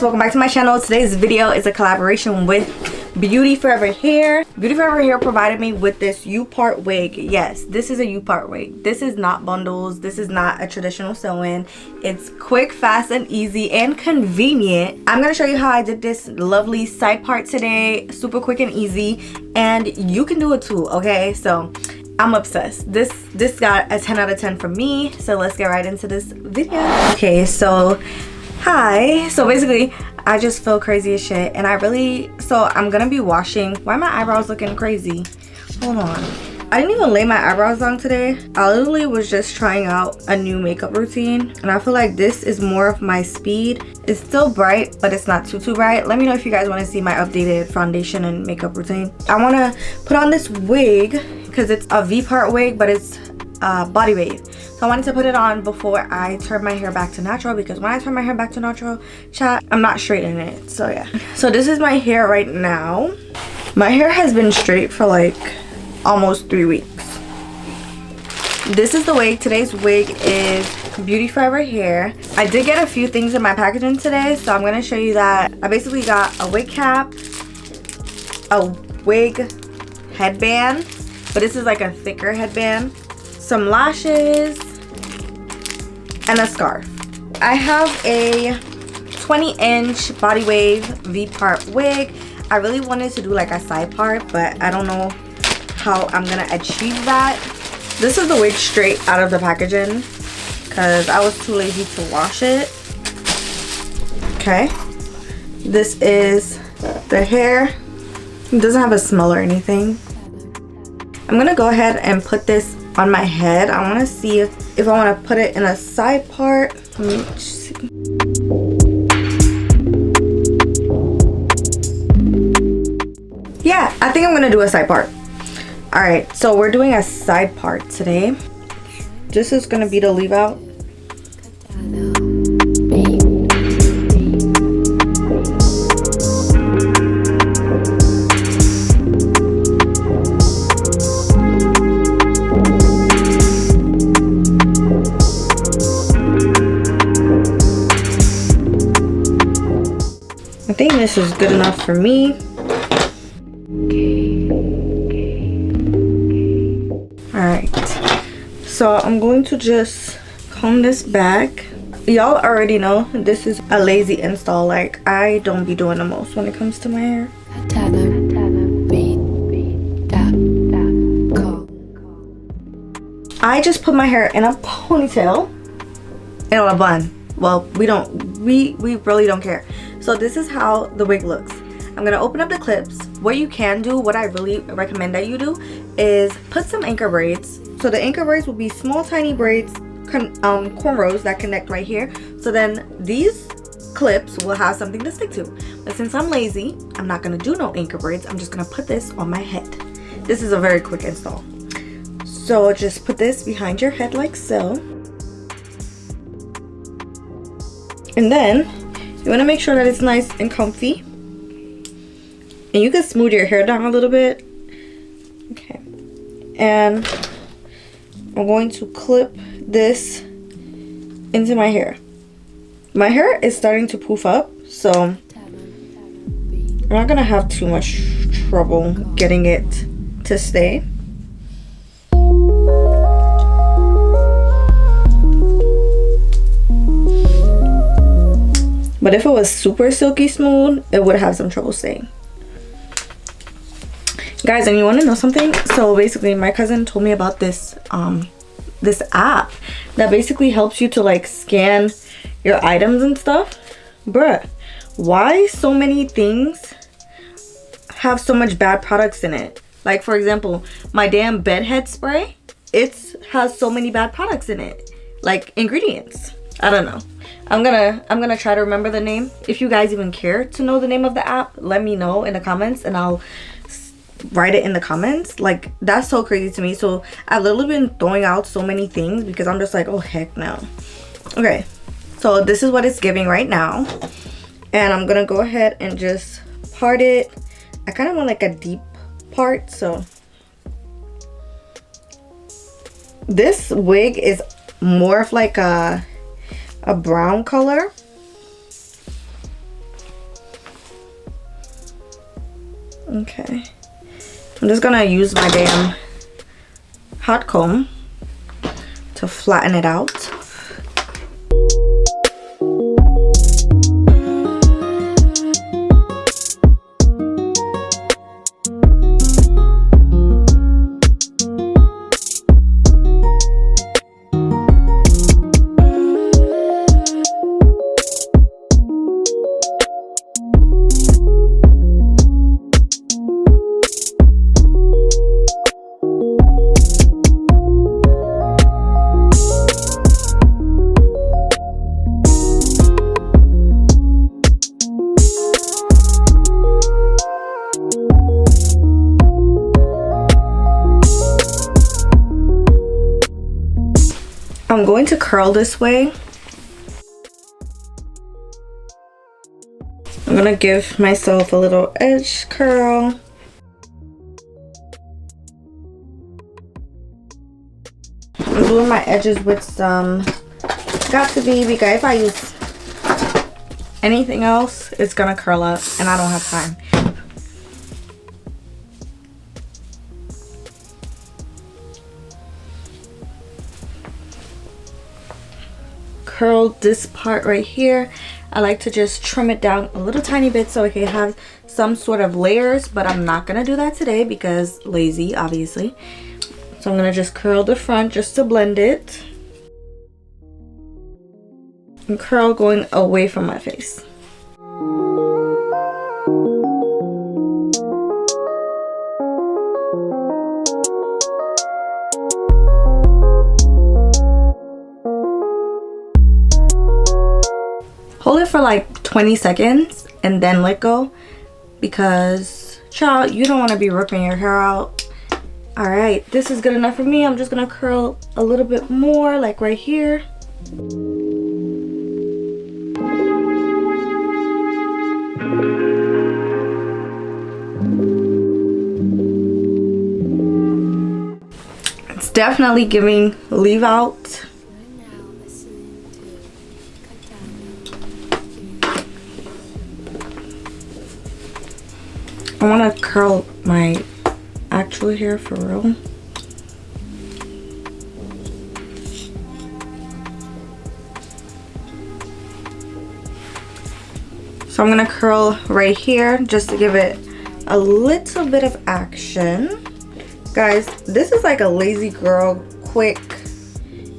welcome back to my channel. Today's video is a collaboration with Beauty Forever Hair. Beauty Forever Hair provided me with this U-part wig. Yes, this is a U-part wig. This is not bundles. This is not a traditional sew-in. It's quick, fast, and easy and convenient. I'm gonna show you how I did this lovely side part today. Super quick and easy, and you can do it too, okay? So I'm obsessed. This got a 10 out of 10 from me. So let's get right into this video. Okay, so hi. So basically, I just feel crazy as shit, and I'm gonna be washing. Why are my eyebrows looking crazy? Hold on. I didn't even lay my eyebrows on today. I literally was just trying out a new makeup routine, and I feel like this is more of my speed. It's still bright, but it's not too bright. Let me know if you guys want to see my updated foundation and makeup routine. I want to put on this wig because it's a V-part wig, but it's body wave. So I wanted to put it on before I turn my hair back to natural, because when I turn my hair back to natural, chat, I'm not straightening it. So yeah. So this is my hair right now. My hair has been straight for like almost 3 weeks. This is the wig. Today's wig is Beauty Forever Hair. I did get a few things in my packaging today, so I'm going to show you that. I basically got a wig cap, a wig headband, but this is like a thicker headband, some lashes, and a scarf. I have a 20-inch body wave V-part wig. I really wanted to do like a side part, but I don't know how I'm gonna achieve that. This is the wig straight out of the packaging because I was too lazy to wash it. Okay, this is the hair. It doesn't have a smell or anything. I'm gonna go ahead and put this on my head. I want to see if I want to put it in a side part. Let me see. Yeah, I think I'm gonna do a side part. All right, so we're doing a side part today. This is gonna be the leave out. I think this is good enough for me. Alright, so I'm going to just comb this back. Y'all already know this is a lazy install. Like, I don't be doing the most when it comes to my hair. I just put my hair in a ponytail and a bun. Well, we really don't care. So this is how the wig looks. I'm gonna open up the clips. What you can do, what I really recommend that you do, is put some anchor braids. So the anchor braids will be small tiny braids, cornrows that connect right here. So then these clips will have something to stick to. But since I'm lazy, I'm not gonna do no anchor braids. I'm just gonna put this on my head. This is a very quick install. So just put this behind your head like so. And then you want to make sure that it's nice and comfy. And you can smooth your hair down a little bit. Okay. And I'm going to clip this into my hair. My hair is starting to poof up, so I'm not going to have too much trouble getting it to stay. But if it was super silky smooth, it would have some trouble staying. Guys, and you want to know something? So basically, my cousin told me about this this app that basically helps you to like scan your items and stuff. Bruh, why so many things have so much bad products in it? Like, for example, my damn bed head spray, it has so many bad products in it, like ingredients. I don't know. I'm gonna try to remember the name. If you guys even care to know the name of the app, let me know in the comments and I'll write it in the comments. Like, that's so crazy to me. So I've literally been throwing out so many things because I'm just like, oh heck no. Okay, so this is what it's giving right now, and I'm gonna go ahead and just part it. I kind of want like a deep part, so this wig is more of like a brown color. Okay. I'm just gonna use my damn hot comb to flatten it out. I'm going to curl this way. I'm gonna give myself a little edge curl. I'm doing my edges with some beautyytb because if I use anything else, it's gonna curl up and I don't have time. Curl this part right here. I like to just trim it down a little tiny bit so I can have some sort of layers, but I'm not gonna do that today because lazy, obviously. So I'm gonna just curl the front just to blend it. And curl going away from my face. Hold it for like 20 seconds and then let go because, child, you don't want to be ripping your hair out. All right, this is good enough for me. I'm just gonna curl a little bit more, like right here. It's definitely giving leave out. I want to curl my actual hair for real. So I'm gonna curl right here just to give it a little bit of action. Guys, this is like a lazy girl quick.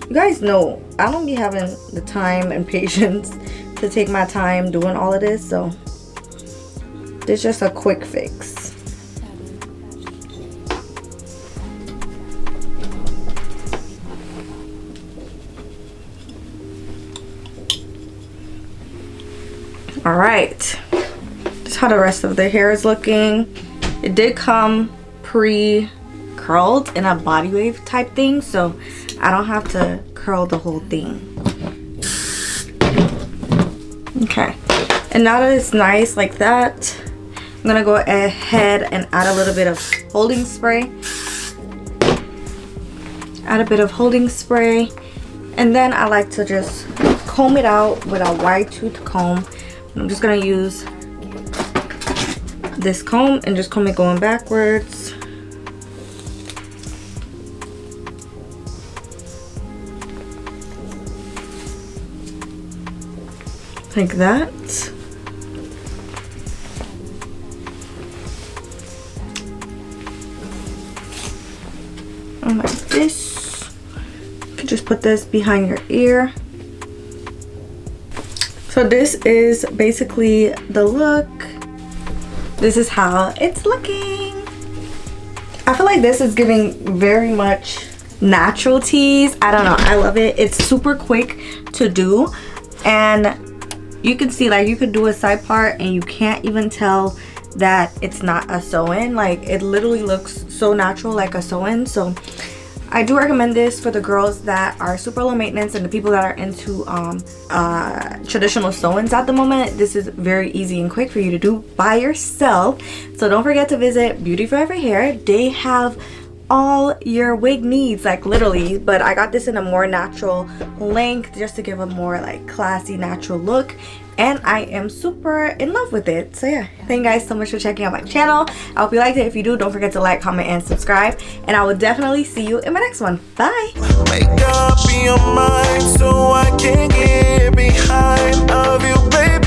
You guys know I don't be having the time and patience to take my time doing all of this, so it's just a quick fix. All right, this is how the rest of the hair is looking. It did come pre-curled in a body wave type thing, so I don't have to curl the whole thing. Okay, and now that it's nice like that, I'm gonna go ahead and add a little bit of holding spray. Add a bit of holding spray, and then I like to just comb it out with a wide tooth comb. I'm just gonna use this comb and just comb it going backwards. Like that. And like this. You can just put this behind your ear. So this is basically the look. This is how it's looking. I feel like this is giving very much natural tease. I don't know, I love it. It's super quick to do, and you can see, like, you could do a side part and you can't even tell that it's not a sew-in. Like, it literally looks so natural, like a sew-in. So I do recommend this for the girls that are super low maintenance and the people that are into traditional sew-ins at the moment. This is very easy and quick for you to do by yourself. So don't forget to visit Beauty Forever Hair. They have all your wig needs, like literally, but I got this in a more natural length just to give a more like classy natural look. and I am super in love with it. So yeah, thank you guys so much for checking out my channel. I hope you liked it. If you do, don't forget to like, comment, and subscribe, and I will definitely see you in my next one. Bye. Make up your mind so I can't get behind of you, baby.